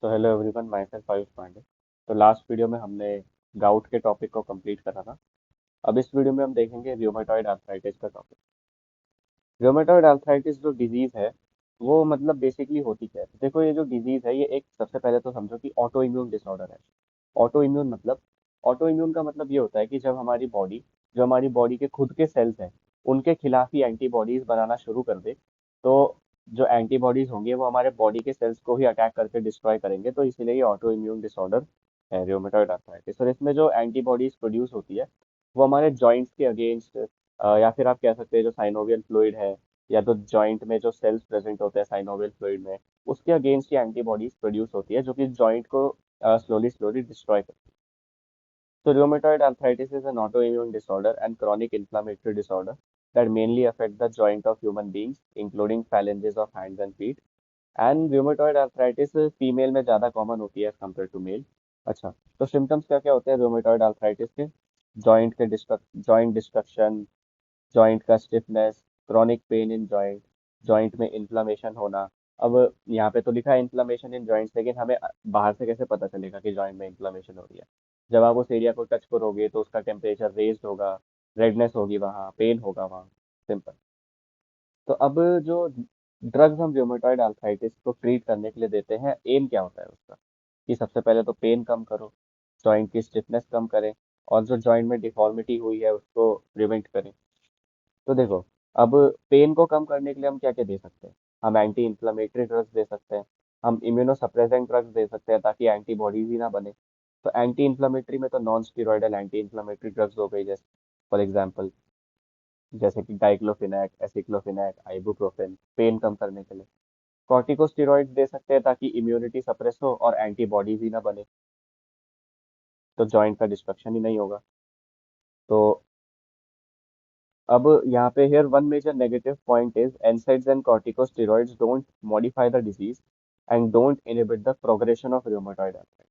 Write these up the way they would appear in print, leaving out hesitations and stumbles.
सो hello everyone, myself Ayush Pandey. तो last video में हमने गाउट के टॉपिक को कंप्लीट करा था। अब इस वीडियो में हम देखेंगे रूमेटॉइड आर्थराइटिस का टॉपिक। रूमेटॉइड आर्थराइटिस जो डिजीज है वो मतलब बेसिकली होती क्या है। देखो, ये जो डिजीज है ये एक, सबसे पहले तो समझो कि ऑटो इम्यून डिसऑर्डर है। ऑटो इम्यून मतलब, ऑटो इम्यून का मतलब ये होता है कि जब हमारी बॉडी, जो हमारी बॉडी के खुद के सेल्स हैं, उनके खिलाफ ही एंटीबॉडीज बनाना शुरू कर दे, तो जो एंटीबॉडीज होंगे वो हमारे बॉडी के सेल्स को ही अटैक करके डिस्ट्रॉय करेंगे। तो इसीलिए ये ऑटो इम्यून डिसऑर्डर है रूमेटॉइड आर्थराइटिस। और इसमें जो एंटीबॉडीज प्रोड्यूस होती है वो हमारे जॉइंट्स के अगेंस्ट, या फिर आप कह सकते हैं जो साइनोवियल फ्लूइड है, या तो जॉइंट में जो सेल्स प्रेजेंट होते हैं साइनोवियल फ्लूइड में, उसके अगेंस्ट ये एंटीबॉडीज प्रोड्यूस होती है जो कि जॉइंट को स्लोली स्लोली डिस्ट्रॉय करती है। So rheumatoid arthritis is an autoimmune disorder and chronic inflammatory disorder that mainly affect the joint of human beings, including phalanges of hands and feet. And rheumatoid arthritis female में ज़्यादा common होती है as compare to mail. अच्छा, तो symptoms क्या क्या होते हैं rheumatoid arthritis के? जॉइंट डिस्ट्रक्शन, जॉइंट का stiffness, chronic pain in joint, joint में इन्फ्लामेशन होना। अब यहाँ पे तो लिखा है इन्फ्लामेशन इन जॉइंट्स, लेकिन हमें बाहर से कैसे पता चलेगा कि जॉइंट में इन्फ्लामेशन हो रही है? जब आप उस एरिया को टच करोगे तो उसका टेम्परेचर रेज्ड होगा, रेडनेस होगी, वहाँ पेन होगा वहाँ। सिंपल। तो अब जो ड्रग्स हम रूमेटॉइड आर्थराइटिस को ट्रीट करने के लिए देते हैं, एम क्या होता है उसका? कि सबसे पहले तो पेन कम करो, जॉइंट की स्टिफनेस कम करें, और जो जॉइंट में डिफॉर्मिटी हुई है उसको प्रिवेंट करें। तो देखो, अब पेन को कम करने के लिए हम क्या क्या दे सकते हैं? हम एंटी इंफ्लेमेटरी ड्रग्स दे सकते हैं, हम इम्यूनोसप्रेसेंट ड्रग्स दे सकते हैं ताकि एंटीबॉडीज ही ना बने। तो एंटी इंफ्लेमेटरी में तो non steroidal anti inflammatory drugs हो गई, जैसे फॉर एग्जांपल जैसे कि डाइक्लोफिनेक, एसिक्लोफिनेक, आइबुप्रोफेन, पेन कम करने के लिए। कॉर्टिकोस्टेरॉइड्स दे सकते हैं ताकि इम्यूनिटी सप्रेस हो और एंटीबॉडीज ही ना बने, तो जॉइंट का डिस्ट्रक्शन ही नहीं होगा। तो अब यहाँ पे here one major negative point is NSAIDs and corticosteroids don't modify the disease and don't inhibit the progression of rheumatoid arthritis।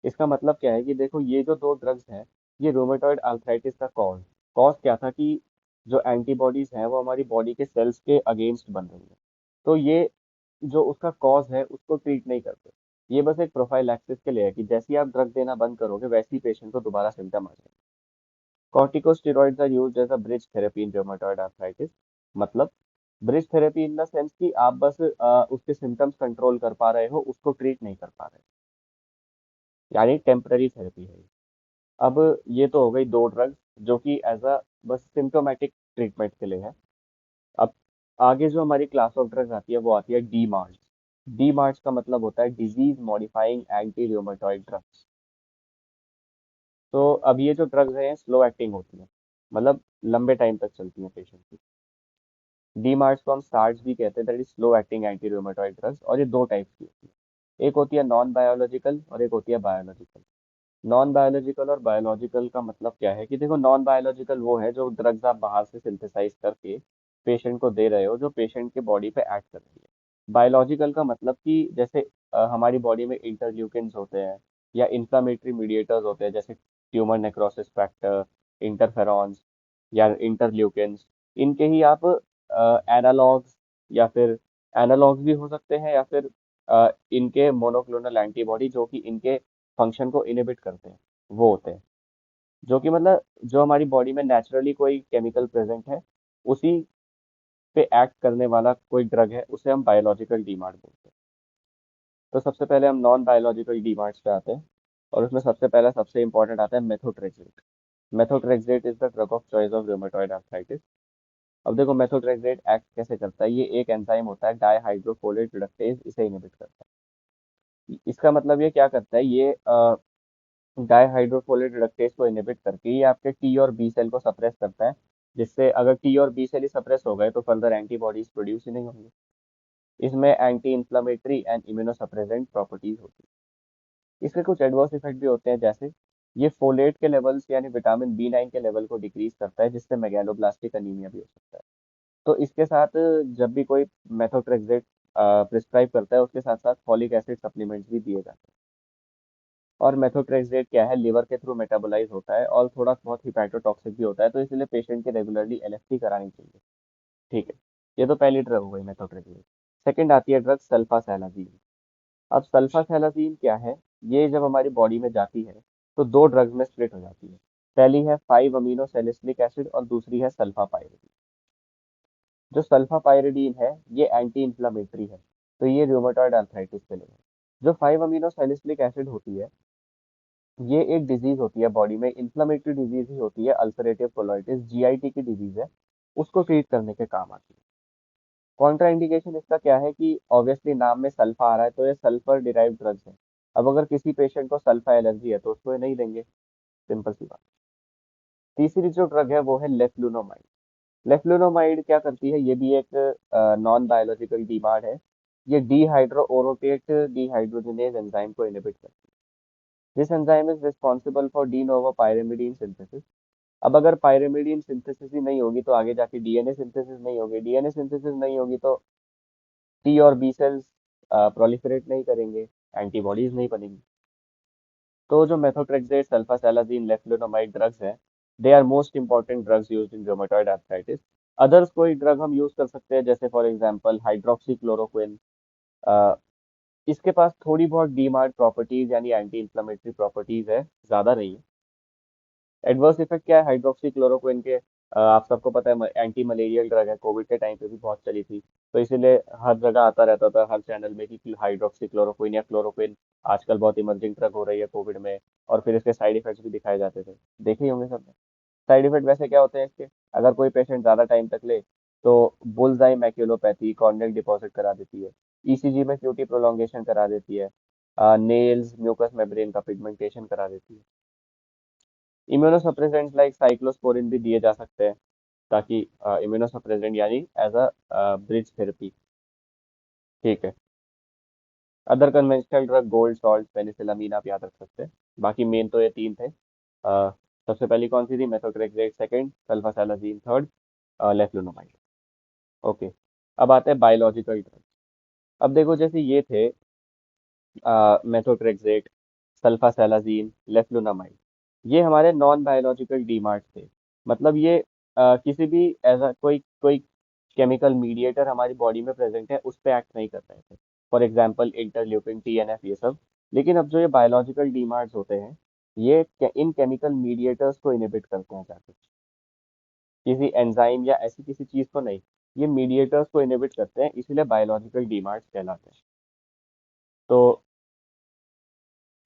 इसका मतलब क्या है कि देखो, ये जो दो ड्रग्स हैं, ये रूमेटॉइड आर्थराइटिस का कॉज कॉज क्या था कि जो एंटीबॉडीज हैं वो हमारी बॉडी के सेल्स के अगेंस्ट बन रही है। तो ये जो उसका कॉज है उसको ट्रीट नहीं करते। ये बस एक प्रोफाइलैक्सिस के लिए है कि जैसे ही आप ड्रग देना बंद करोगे वैसे ही पेशेंट को दोबारा सिम्टम आ जाएंगे। Corticosteroids are used as a bridge therapy in rheumatoid arthritis। मतलब bridge therapy in the sense कि आप बस उसके सिम्टम्स कंट्रोल कर पा रहे हो, उसको ट्रीट नहीं कर पा रहे, यानी टेम्पररी थेरेपी है ये। अब ये तो हो गई दो ड्रग्स जो कि एज अ बस सिम्टोमेटिक ट्रीटमेंट के लिए है। अब आगे जो हमारी क्लास ऑफ ड्रग्स आती है वो आती है डी मार्च। डी मार्च का मतलब होता है disease modifying anti rheumatoid drugs. तो अब ये जो ड्रग्स हैं स्लो एक्टिंग होती है, मतलब लंबे टाइम तक चलती हैं पेशेंट की। डीमार्ट्स को हम सार्स भी कहते हैं, that is slow acting anti rheumatoid drugs. और ये दो टाइप्स की होती है, एक होती है नॉन बायोलॉजिकल और एक होती है बायोलॉजिकल। नॉन बायोलॉजिकल और बायोलॉजिकल का मतलब क्या है कि देखो, नॉन बायोलॉजिकल वो है जो ड्रग्स आप बाहर से सिंथेसाइज करके पेशेंट को दे रहे हो, जो पेशेंट के बॉडी पे एक्ट कर रही है। बायोलॉजिकल का मतलब कि जैसे हमारी बॉडी में इंटरल्यूकिन्स होते हैं या इंफ्लामेटरी मीडिएटर्स होते हैं, जैसे ट्यूमर नेक्रोसिस फैक्टर, इंटरफेरॉन्स या इंटरल्यूकिन्स। इनके ही आप एनालॉग्स, या फिर एनालॉग्स भी हो सकते हैं, या फिर इनके मोनोक्लोनल एंटीबॉडी जो कि इनके फंक्शन को इनहिबिट करते हैं, वो होते हैं। जो कि मतलब जो हमारी बॉडी में नेचुरली कोई केमिकल प्रेजेंट है, उसी पे एक्ट करने वाला कोई ड्रग है, उसे हम बायोलॉजिकल डीमार्ट बोलते हैं। तो सबसे पहले हम नॉन बायोलॉजिकल डीमार्ट्स पे आते हैं, और उसमें सबसे पहला सबसे इंपॉर्टेंट आता है methotrexate. Methotrexate is the drug of choice of rheumatoid arthritis. अब देखो, मेथोट्रेक्सेट एक्ट कैसे करता है। ये एक एंजाइम होता है डाईहाइड्रोफोलेट रिडक्टेज, इसे इनहिबिट करता है। इसका मतलब ये क्या करता है, ये डाईहाइड्रोफोलेट रिडक्टेज को इनहिबिट करके ये आपके टी और बी सेल को सप्रेस करता है, जिससे अगर टी और बी सेल ही सप्रेस हो गए तो फर्दर एंटीबॉडीज प्रोड्यूस ही नहीं होंगी। इसमें anti inflammatory and immunosuppressant properties होती है। इसके कुछ एडवर्स इफेक्ट भी होते हैं, जैसे ये फोलेट के लेवल्स यानी विटामिन बी 9 के लेवल को डिक्रीज करता है, जिससे मेगालोब्लास्टिक अनीमिया भी हो सकता है। तो इसके साथ जब भी कोई मेथोट्रेक्सेट प्रिस्क्राइब करता है, उसके साथ साथ फॉलिक एसिड सप्लीमेंट्स भी दिए जाते हैं। और मेथोट्रेक्सेट क्या है, लिवर के थ्रू मेटाबोलाइज होता है और थोड़ा बहुत हिपैटोटॉक्सिक भी होता है, तो इसलिए पेशेंट की रेगुलरली एलएफटी करानी चाहिए। ठीक है, ये तो पहली ड्रग हो गई मेथोट्रेक्सेट। सेकंड आती है ड्रग सल्फासेलाजीन। अब सल्फासेलाजीन क्या है, ये जब हमारी बॉडी में जाती है तो दो ड्रग्स में स्प्लिट हो जाती है। पहली है 5 अमीनो सैलिसिलिक एसिड और दूसरी है सल्फापाइरिडीन। जो सल्फापाइरिडीन है ये एंटी इंफ्लेमेटरी है, तो ये रूमेटॉइड आर्थराइटिस के लिए है। जो 5 अमीनो सैलिसिलिक एसिड होती है, ये एक डिजीज होती है बॉडी में, इन्फ्लेमेटरी डिजीज ही होती है, अल्सरेटिव कोलाइटिस जीआईटी की डिजीज है, उसको ट्रीट करने के काम आती है। कॉन्ट्रा इंडिकेशन इसका क्या है कि ऑब्वियसली नाम में सल्फा आ रहा है तो ये सल्फर डिराइव ड्रग्स है। अब अगर किसी पेशेंट को सल्फा एलर्जी है तो उसको ये नहीं देंगे, सिंपल सी बात। तीसरी जो ड्रग है वो है लेफ्लुनोमाइड। लेफ्लुनोमाइड क्या करती है, ये भी एक नॉन बायोलॉजिकल डीमार्ड है। ये डीहाइड्रो ओरोटेट डीहाइड्रोजनेज एंजाइम को इनहिबिट करती है। This enzyme is responsible for de novo pyrimidine synthesis. अब अगर पायरिमिडीन सिंथेसिस ही नहीं होगी तो आगे जाके डीएनए सिंथेसिस नहीं होगी, डीएनए सिंथेसिस नहीं होगी तो टी और बी सेल्स प्रोलिफरेट नहीं करेंगे, एंटीबॉडीज नहीं बनेंगी। तो जो मेथोट्रेक्सेट सल्फासालाजीन लेफ्लुनोमाइड ड्रग्स हैं, they are most important drugs used in rheumatoid arthritis. Others कोई ड्रग हम यूज कर सकते हैं, जैसे फॉर एग्जांपल हाइड्रोक्सी क्लोरोक्विन। इसके पास थोड़ी बहुत डीमार्ड प्रॉपर्टीज यानी एंटी इंफ्लेमेटरी प्रॉपर्टीज है, ज्यादा नहीं है। एडवर्स इफेक्ट क्या है हाइड्रोक्सी क्लोरोक्विन के, आप सबको पता है एंटी मलेरियल ड्रग है, कोविड के टाइम पे भी बहुत चली थी, तो इसीलिए हर जगह आता रहता था हर चैनल में कि हाइड्रोक्सी क्लोरोक्विन या क्लोरोक्विन आजकल बहुत इमर्जिंग ड्रग हो रही है कोविड में। और फिर इसके साइड इफेक्ट्स भी दिखाए जाते थे, देखे ही होंगे सबने। साइड इफेक्ट वैसे क्या होते हैं इसके, अगर कोई पेशेंट ज्यादा टाइम तक ले तो बुलजाई मैक्यूलोपैथी, कॉर्नियल डिपॉजिट करा देती है, ईसीजी में क्यूटी प्रोलॉन्गेशन करा देती है, नेल्स म्यूकस मेम्ब्रेन का पिगमेंटेशन करा देती है। इम्यूनोसप्रेसेंट लाइक साइक्लोस्पोरिन भी दिए जा सकते हैं, ताकि इम्यूनोसप्रेसेंट यानी एज अ ब्रिज थेरेपी। ठीक है। Other conventional drug gold salt penicillamine आप याद रख सकते हैं। बाकी मेन तो ये तीन थे। सबसे पहली कौन सी थी, मेथोट्रेक्सेट, सेकंड सल्फासालाजीन, थर्ड लेफ्लुनोमाइड। ओके। अब आते हैं बायोलॉजिकल ड्रग। अब देखो जैसे ये थे मेथोट्रेक्सेट, सल्फासालाजीन, लेफ्लुनामाइड, ये हमारे नॉन बायोलॉजिकल डीमार्ट थे। मतलब ये किसी भी ऐसा कोई कोई केमिकल मीडिएटर हमारी बॉडी में प्रेजेंट है उस पे एक्ट नहीं कर रहे थे। फॉर एग्जांपल इंटरल्यूकिन, टीएनएफ, ये सब। लेकिन अब जो ये बायोलॉजिकल डीमार्ट्स होते हैं, ये इन केमिकल मीडिएटर्स को इनहिबिट करते हैं जाके, किसी एंजाइम या ऐसी किसी चीज को नहीं, ये मीडिएटर्स को इनहिबिट करते हैं, इसीलिए बायोलॉजिकल डीमार्ट्स कहलाते हैं। तो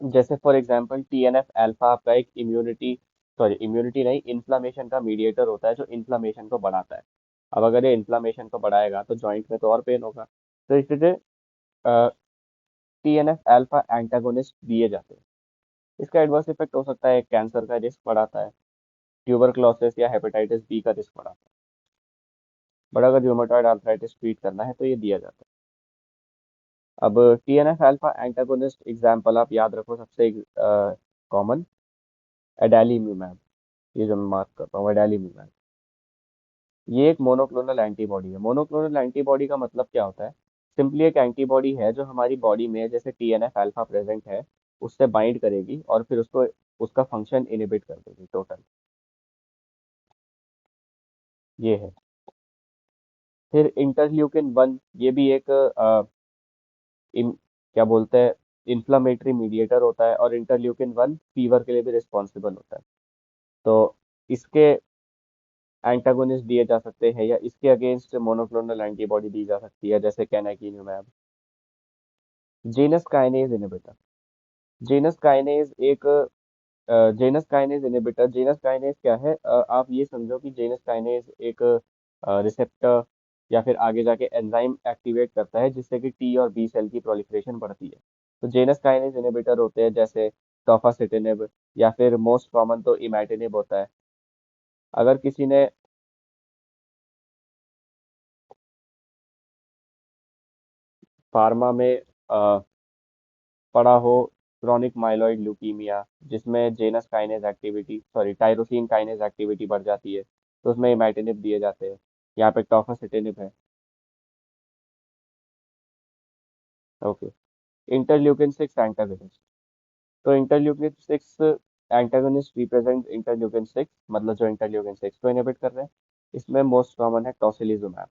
जैसे फॉर एग्जांपल टीएनएफ अल्फा आपका एक इम्यूनिटी नहीं, इन्फ्लामेशन का मीडिएटर होता है जो इन्फ्लामेशन को बढ़ाता है। अब अगर ये इन्फ्लामेशन को बढ़ाएगा तो जॉइंट में तो और पेन होगा, तो इसलिए टीएनएफ अल्फा एंटागोनिस्ट दिए जाते हैं। इसका एडवर्स इफेक्ट हो सकता है, कैंसर का रिस्क बढ़ाता है, ट्यूबरक्लोसिस या हेपेटाइटिस बी का रिस्क बढ़ाता है। बट अगर रूमेटॉइड आर्थराइटिस ट्रीट करना है तो ये दिया जाता है। अब टीएनएफ अल्फा एंटागोनिस्ट एग्जाम्पल आप याद रखो, सबसे कॉमन एडालीम्यूमैब, ये जो मैं मार्क कर रहा हूँ एडालीम्यूमैब, ये एक मोनोक्लोनल एंटीबॉडी है। मोनोक्लोनल एंटीबॉडी का मतलब क्या होता है, सिंपली एक एंटीबॉडी है जो हमारी बॉडी में जैसे टीएनएफ अल्फा प्रेजेंट है उससे बाइंड करेगी और फिर उसको उसका फंक्शन इनिबिट कर देगी टोटल। ये है। फिर इंटरल्यूकिन 1, ये भी एक क्या बोलते हैं, इन्फ्लामेटरी मीडिएटर होता है, और इंटरल्यूकिन 1 फीवर के लिए भी रिस्पॉन्सिबल होता है। तो इसके एंटागोनिस्ट दिए जा सकते हैं या इसके अगेंस्ट मोनोक्लोनल एंटीबॉडी दी जा सकती है, जैसे canakinumab. Janus kinase inhibitor, Janus kinase एक Janus kinase inhibitor, Janus kinase क्या है, आप ये समझो कि जेनस काइनेज एक रिसेप्टर या फिर आगे जाके एंजाइम एक्टिवेट करता है जिससे कि टी और बी सेल की प्रोलिफरेशन बढ़ती है। तो जेनस काइनेज इनहिबिटर होते हैं जैसे टोफासिटिनिब, या फिर मोस्ट कॉमन तो इमैटिनिब होता है। अगर किसी ने फार्मा में पढ़ा हो क्रोनिक माइलॉइड ल्यूकीमिया, जिसमें Janus kinase activity, sorry tyrosine kinase activity बढ़ जाती है, तो उसमें इमैटिनिब दिए जाते हैं। यहाँ पे टॉफासिटिनिब है। ओके। इंटरल्यूकिन 6 एंटागोनिस्ट, तो इंटरल्यूकिन 6 एंटागोनिस्ट रिप्रेजेंट इंटरल्यूकिन 6, मतलब जो इंटरल्यूकिन 6 को इनहिबिट कर रहे हैं। इसमें मोस्ट कॉमन है टॉसिलिजुमैब।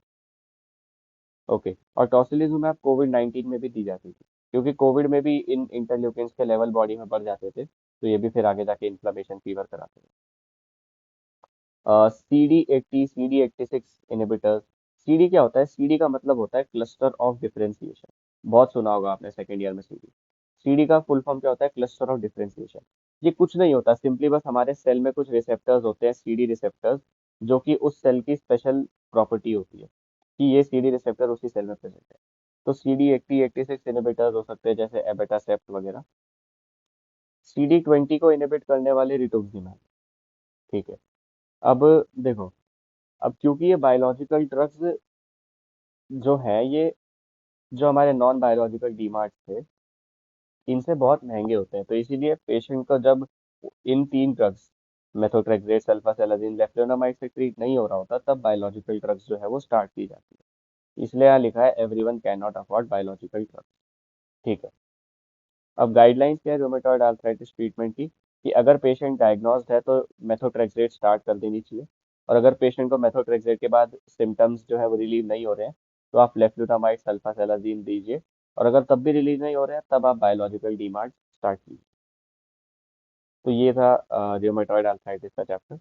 ओके। और टॉसिलिजुमैब कोविड 19 में भी दी जाती थी। क्योंकि कोविड में भी इन इंटरल्यूकिन्स के लेवल बॉडी में बढ़ जाते थे, तो ये भी फिर आगे जाके इन्फ्लेमेशन फीवर कराते हैं। CD80 CD86 inhibitors. सीडी क्या होता है? सीडी का मतलब होता है क्लस्टर ऑफ डिफरेंशिएशन। बहुत सुना होगा आपने सेकेंड ईयर में सीडी। सीडी का फुल फॉर्म क्या होता है? Cluster of differentiation. ये कुछ नहीं होता, सिंपली बस हमारे सेल में कुछ रिसेप्टर्स होते हैं, सीडी रिसेप्टर्स, जो कि उस सेल की स्पेशल प्रॉपर्टी होती है कि ये सीडी रिसेप्टर उसी सेल में प्रेजेंट है। तो CD80 86 इनहिबिटर्स हो सकते हैं, जैसे एबेटासेप्ट वगैरह। CD20 को इनहिबिट करने वाले रिटुक्सिमैब। ठीक है। अब देखो, अब क्योंकि ये बायोलॉजिकल ड्रग्स जो है, ये जो हमारे नॉन बायोलॉजिकल डीमार्ट थे, इनसे बहुत महंगे होते हैं, तो इसीलिए पेशेंट को जब इन तीन ड्रग्स, मेथोट्रेक्सेट, सल्फासेलाजिन, लेफ्लुनोमाइड से ट्रीट नहीं हो रहा होता, तब बायोलॉजिकल ड्रग्स जो है वो स्टार्ट की जाती है। इसलिए यहाँ लिखा है everyone can not afford biological drugs. ठीक है। अब गाइडलाइंस क्या है रूमेटॉइड आर्थराइटिस ट्रीटमेंट की, कि अगर पेशेंट डायग्नोस्ड है तो मेथोट्रेक्सेट स्टार्ट कर देनी चाहिए। और अगर पेशेंट को मेथोट्रेक्सेट के बाद सिम्टम्स जो है वो रिलीव नहीं हो रहे हैं, तो आप लेफ्लुटामाइड सल्फासेलाजीन दीजिए। और अगर तब भी रिलीव नहीं हो रहे हैं, तब आप बायोलॉजिकल डीमार्ट स्टार्ट कीजिए। तो ये था रूमेटॉइड आर्थराइटिस का चैप्टर।